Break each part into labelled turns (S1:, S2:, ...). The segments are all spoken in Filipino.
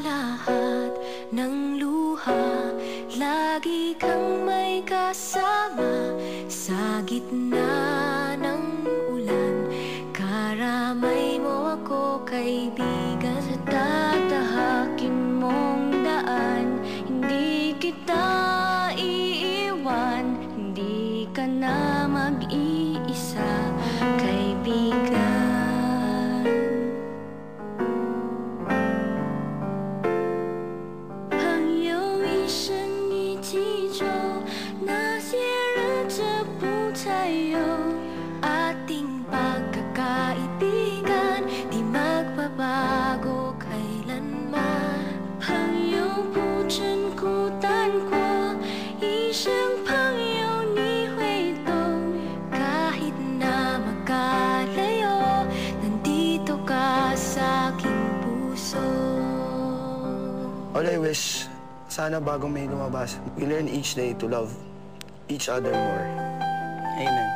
S1: lahat ng luha, lagi kang may kasama sa gitna ng ulan. Karamay mo ako, kaibigan, sa tatahakin mong daan. Hindi kita iiwan, hindi ka na mag-iisa, kaibigan. Ating pagkakaibigan, di magbabago kailanman. 朋友不真孤单过，一生朋友你会懂。kahit na magkalayo, nandito ka sa aking puso.
S2: All I wish, sana bago may lumabas, we learn each day to love each other more. Amen.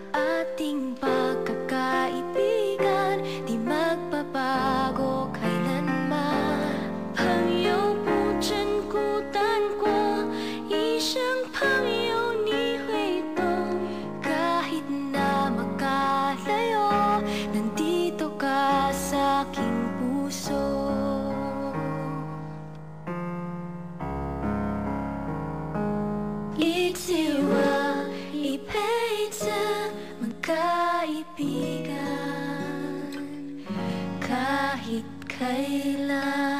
S1: Ating pagkakaibigan, di magbabago kailanman. 朋友不真孤单过，一生朋友你会懂。kahit na magkalayo, nandito ka sa aking puso. Itsiwa, ipahitsa, magkaibigan kahit kailan.